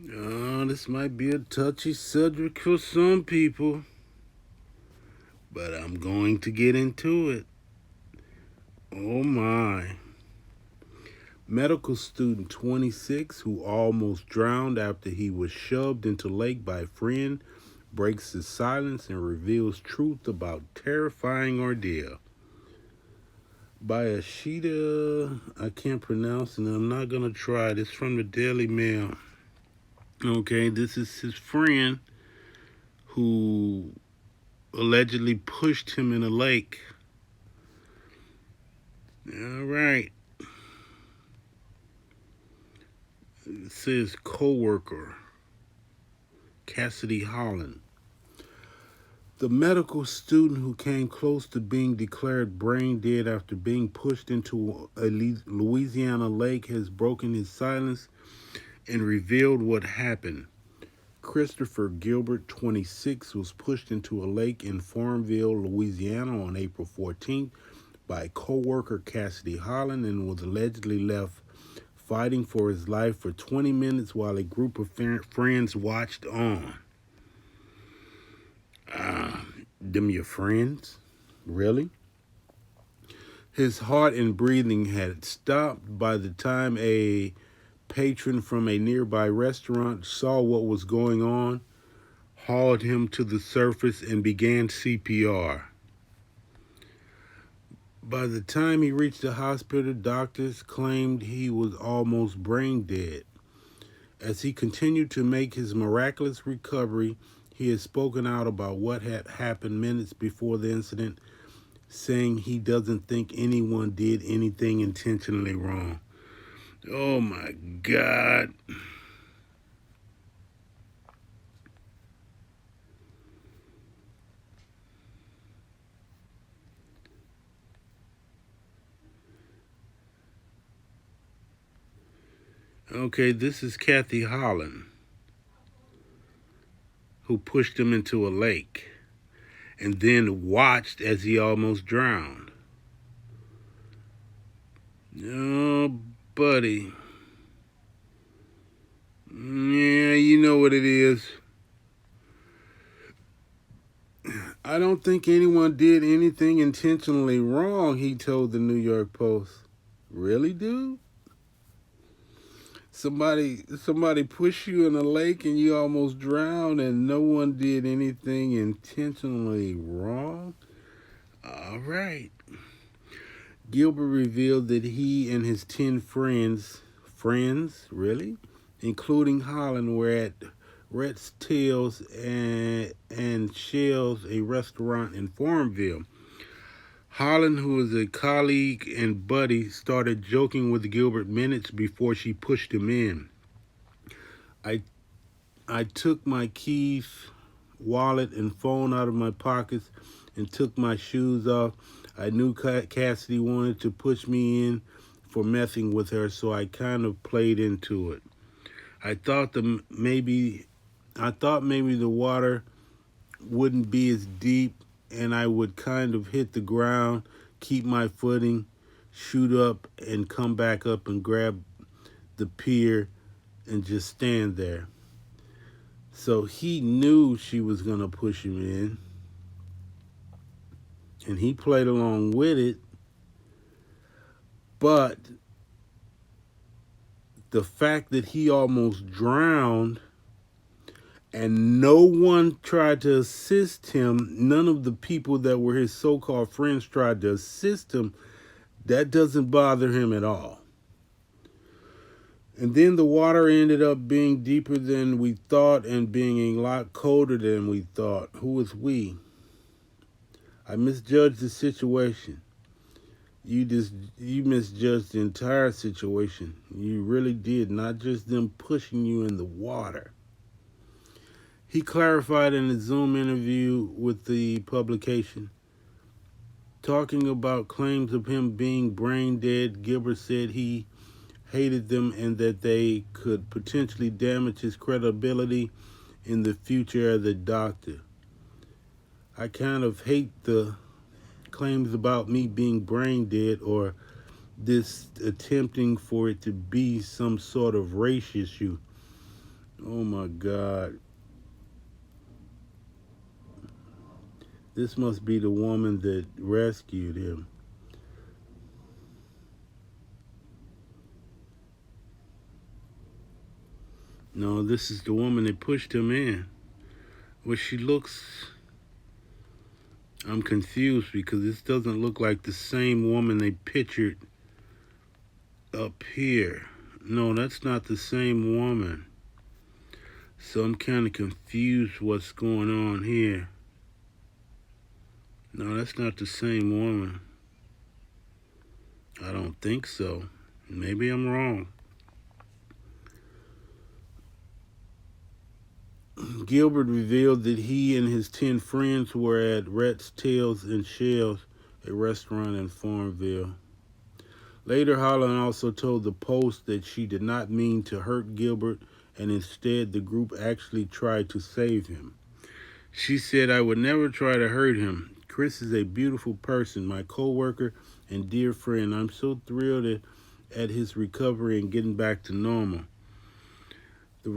This might be a touchy subject for some people, but I'm going to get into it. Oh my. Medical student 26 who almost drowned after he was shoved into lake by a friend breaks his silence and reveals truth about terrifying ordeal. By Ashita, I can't pronounce it, and I'm not gonna try. This from the Daily Mail. Okay, this is his friend who allegedly pushed him in a lake. All right. It says co-worker Cassidy Holland. The medical student who came close to being declared brain dead after being pushed into a Louisiana lake has broken his silence and revealed what happened. Christopher Gilbert, 26, was pushed into a lake in Farmville, Louisiana on April 14th by co-worker Cassidy Holland and was allegedly left fighting for his life for 20 minutes while a group of friends watched on. Them your friends? Really? His heart and breathing had stopped by the time a patron from a nearby restaurant saw what was going on, hauled him to the surface, and began CPR. By the time he reached the hospital, doctors claimed he was almost brain dead. As he continued to make his miraculous recovery, he has spoken out about what had happened minutes before the incident, saying he doesn't think anyone did anything intentionally wrong. Oh my God. Okay, this is Kathy Holland, who pushed him into a lake and then watched as he almost drowned. Oh, buddy. Yeah, you know what it is. I don't think anyone did anything intentionally wrong, he told the New York Post. Really, dude? Somebody pushed you in a lake and you almost drowned and no one did anything intentionally wrong? All right. Gilbert revealed that he and his 10 friends, really? Including Holland, were at Rhett's Tails and Shell's, a restaurant in Farmville. Holland, who was a colleague and buddy, started joking with Gilbert minutes before she pushed him in. I I took my keys, wallet, and phone out of my pockets and took my shoes off. I knew Cassidy wanted to push me in for messing with her, so I kind of played into it. I thought the maybe I thought maybe the water wouldn't be as deep and I would kind of hit the ground, keep my footing, shoot up and come back up and grab the pier and just stand there. So he knew she was going to push him in and he played along with it, but the fact that he almost drowned and no one tried to assist him, none of the people that were his so-called friends tried to assist him, that doesn't bother him at all. And then the water ended up being deeper than we thought and being a lot colder than we thought. Who was we? I misjudged the situation. You misjudged the entire situation. You really did, not just them pushing you in the water. He clarified in a Zoom interview with the publication. Talking about claims of him being brain dead, Gilbert said he hated them and that they could potentially damage his credibility in the future as a doctor. I kind of hate the claims about me being brain dead or this attempting for it to be some sort of race issue. Oh my God. This must be the woman that rescued him. No, this is the woman that pushed him in. Well, she looks. I'm confused because this doesn't look like the same woman they pictured up here. No, that's not the same woman. So I'm kind of confused what's going on here. No, that's not the same woman. I don't think so. Maybe I'm wrong. Gilbert revealed that he and his 10 friends were at Rats, Tails, and Shells, a restaurant in Farmville. Later, Holland also told the Post that she did not mean to hurt Gilbert and instead the group actually tried to save him. She said, "I would never try to hurt him. Chris is a beautiful person, my coworker and dear friend. I'm so thrilled at his recovery and getting back to normal." The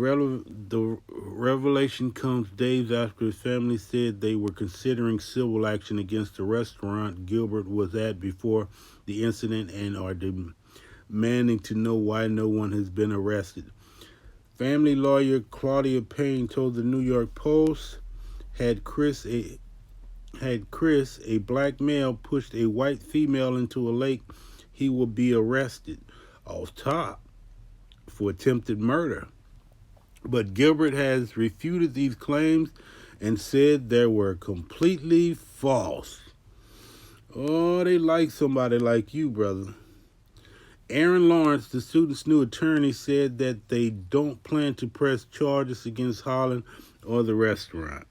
revelation comes days after his family said they were considering civil action against the restaurant Gilbert was at before the incident and are demanding to know why no one has been arrested. Family lawyer Claudia Payne told the New York Post, had Chris, a black male, pushed a white female into a lake, he will be arrested off top for attempted murder. But Gilbert has refuted these claims and said they were completely false. Oh, they like somebody like you, brother. Aaron Lawrence, the student's new attorney, said that they don't plan to press charges against Holland or the restaurant.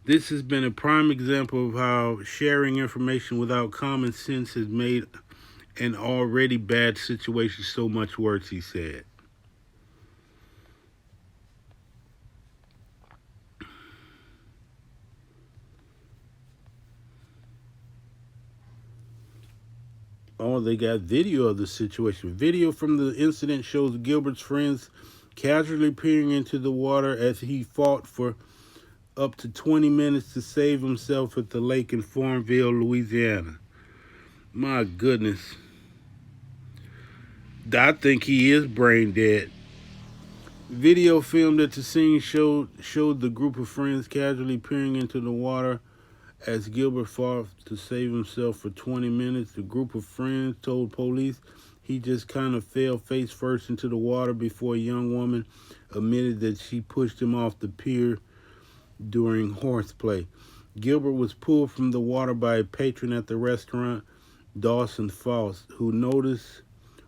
This has been a prime example of how sharing information without common sense has made an already bad situation so much worse, he said. Oh, they got video of the situation. Video from the incident shows Gilbert's friends casually peering into the water as he fought for up to 20 minutes to save himself at the lake in Farmville, Louisiana. My goodness. I think he is brain dead. Video filmed at the scene showed the group of friends casually peering into the water as Gilbert fought to save himself for 20 minutes. The group of friends told police he just kind of fell face first into the water before a young woman admitted that she pushed him off the pier during horseplay. Gilbert was pulled from the water by a patron at the restaurant, Dawson Faust, who noticed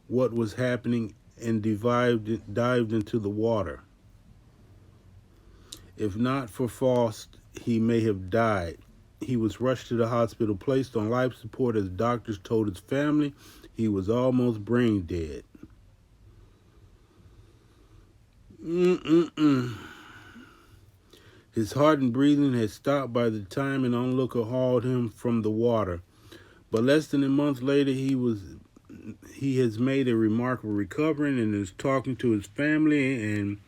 what was happening and dived into the water. If not for Faust, he may have died. He was rushed to the hospital, placed on life support as doctors told his family he was almost brain dead. Mm-mm-mm. His heart and breathing had stopped by the time an onlooker hauled him from the water. But less than a month later, he has made a remarkable recovery and is talking to his family and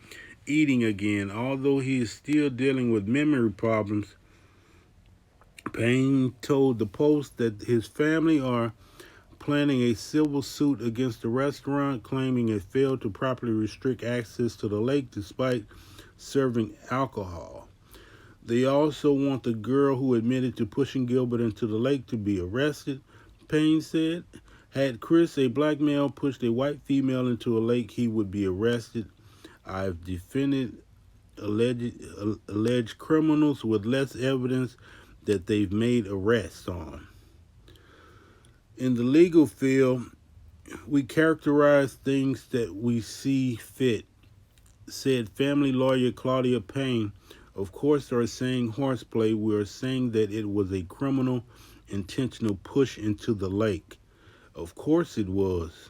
eating again. Although he is still dealing with memory problems, Payne told the Post that his family are planning a civil suit against the restaurant, claiming it failed to properly restrict access to the lake despite serving alcohol. They also want the girl who admitted to pushing Gilbert into the lake to be arrested, Payne said. Had Chris, a black male, pushed a white female into a lake, he would be arrested. I've defended alleged criminals with less evidence that they've made arrests on. In the legal field, we characterize things that we see fit, said family lawyer Claudia Payne. Of course, they are saying horseplay. We are saying that it was a criminal, intentional push into the lake. Of course it was.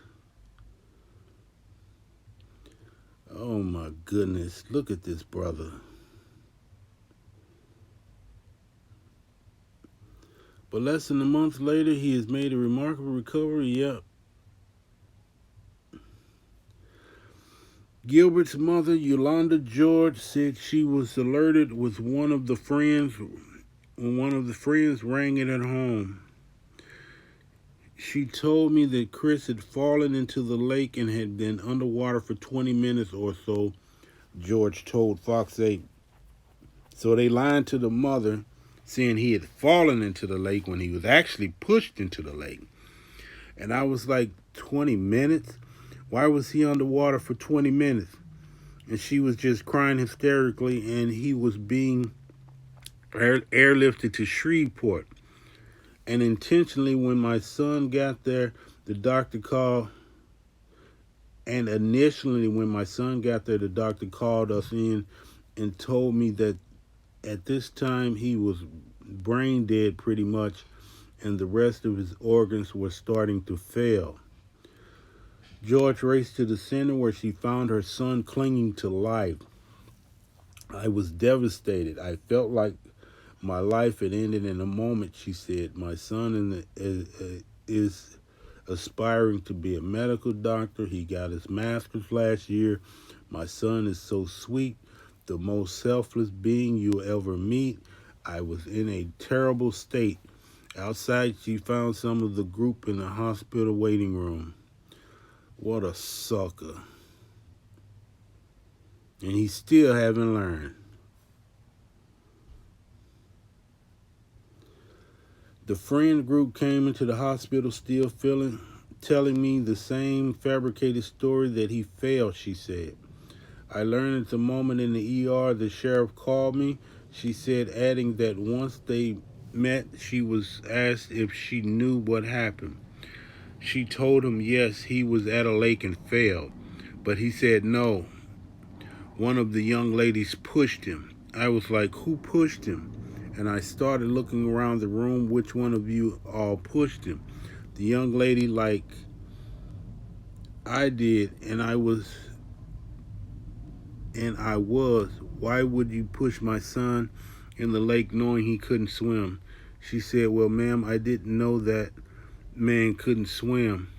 Oh my goodness. Look at this brother. But less than a month later, he has made a remarkable recovery. Yep. Gilbert's mother, Yolanda George, said she was alerted with one of the friends when one of the friends rang it at home. She told me that Chris had fallen into the lake and had been underwater for 20 minutes or so, George told Fox 8. So they lied to the mother, saying he had fallen into the lake when he was actually pushed into the lake. And I was like, 20 minutes? Why was he underwater for 20 minutes? And she was just crying hysterically, and he was being airlifted to Shreveport. And intentionally, when my son got there, the doctor called. And initially, when my son got there, the doctor called us in and told me that at this time he was brain dead pretty much, and the rest of his organs were starting to fail. George raced to the center where she found her son clinging to life. I was devastated. I felt like my life had ended in a moment, she said. My son is aspiring to be a medical doctor. He got his master's last year. My son is so sweet, the most selfless being you'll ever meet. I was in a terrible state. Outside, she found some of the group in the hospital waiting room. What a sucker. And he still haven't learned. The friend group came into the hospital still telling me the same fabricated story that he failed, she said. I learned at the moment in the ER the sheriff called me, she said, adding that once they met, she was asked if she knew what happened. She told him yes, he was at a lake and failed. But he said no. One of the young ladies pushed him. I was like, who pushed him? And I started looking around the room, which one of you all pushed him? The young lady, like I did, and I was. Why would you push my son in the lake knowing he couldn't swim? She said, well, ma'am, I didn't know that man couldn't swim.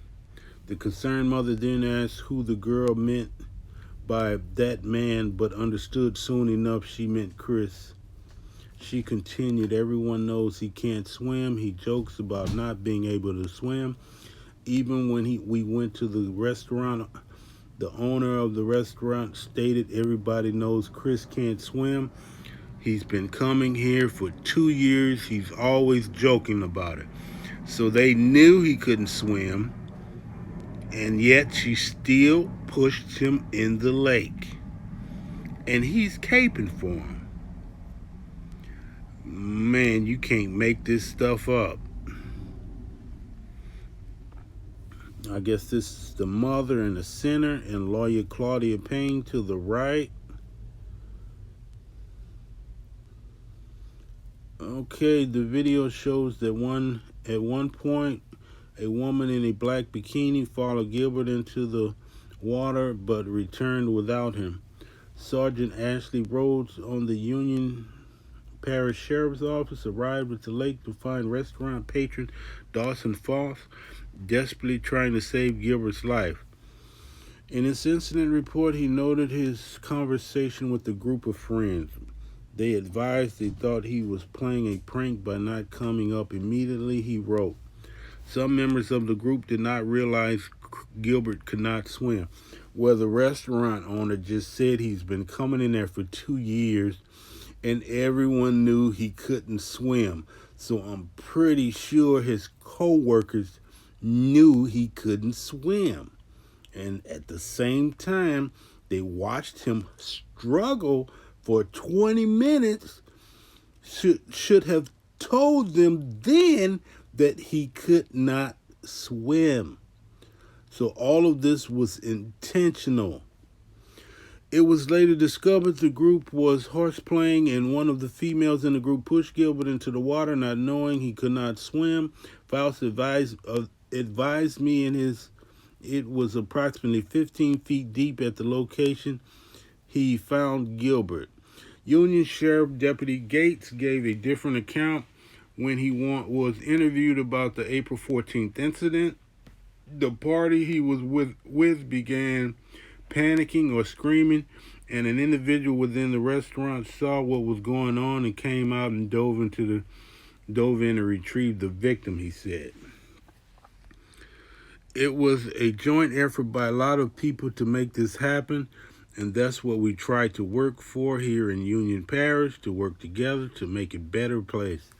The concerned mother then asked who the girl meant by that man, but understood soon enough she meant Chris. She continued, everyone knows he can't swim. He jokes about not being able to swim. Even when we went to the restaurant, the owner of the restaurant stated everybody knows Chris can't swim. He's been coming here for 2 years. He's always joking about it. So they knew he couldn't swim, and yet she still pushed him in the lake. And he's caping for him. Man, you can't make this stuff up. I guess this is the mother in the center and lawyer Claudia Payne to the right. Okay, the video shows that at one point, a woman in a black bikini followed Gilbert into the water but returned without him. Sergeant Ashley Rhodes on the Union Parish Sheriff's Office arrived at the lake to find restaurant patron Dawson Foss desperately trying to save Gilbert's life. In his incident report, he noted his conversation with a group of friends. They advised they thought he was playing a prank by not coming up immediately, he wrote. Some members of the group did not realize Gilbert could not swim. Well, the restaurant owner just said he's been coming in there for 2 years, and everyone knew he couldn't swim. So I'm pretty sure his co-workers knew he couldn't swim. And at the same time, they watched him struggle for 20 minutes. Should have told them then that he could not swim. So all of this was intentional. It was later discovered the group was horseplaying, and one of the females in the group pushed Gilbert into the water, not knowing he could not swim. Faust advised me it was approximately 15 feet deep at the location he found Gilbert. Union Sheriff Deputy Gates gave a different account when he was interviewed about the April 14th incident. The party he was with began panicking or screaming, and an individual within the restaurant saw what was going on and came out and dove in and retrieved the victim, he said. It was a joint effort by a lot of people to make this happen, and that's what we try to work for here in Union Parish, to work together to make a better place.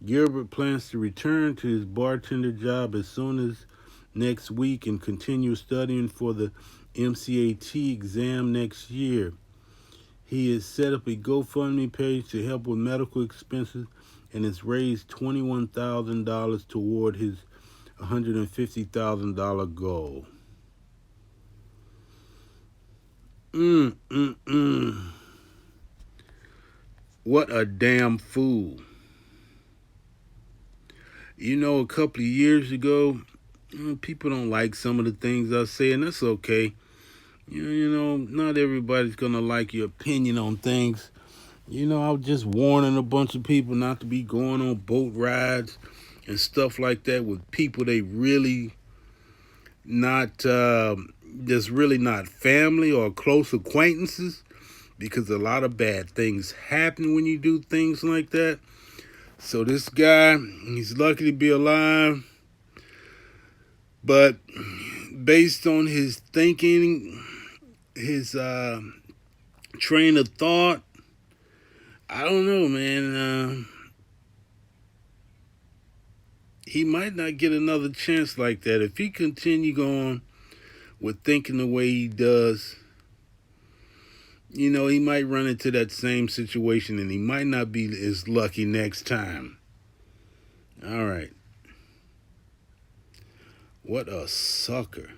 Gilbert plans to return to his bartender job as soon as next week and continue studying for the MCAT exam next year. He has set up a GoFundMe page to help with medical expenses and has raised $21,000 toward his $150,000 goal. What a damn fool. You know, a couple of years ago, people don't like some of the things I say, and that's okay. You know, not everybody's going to like your opinion on things. You know, I was just warning a bunch of people not to be going on boat rides and stuff like that with people they really not, just really not family or close acquaintances, because a lot of bad things happen when you do things like that. So this guy, he's lucky to be alive, but based on his thinking, his train of thought, I don't know, man. He might not get another chance like that. If he continue going with thinking the way he does, you know, he might run into that same situation and he might not be as lucky next time. All right. What a sucker.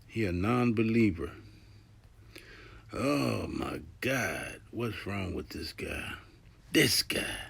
He a non-believer. Oh my God. What's wrong with this guy? This guy.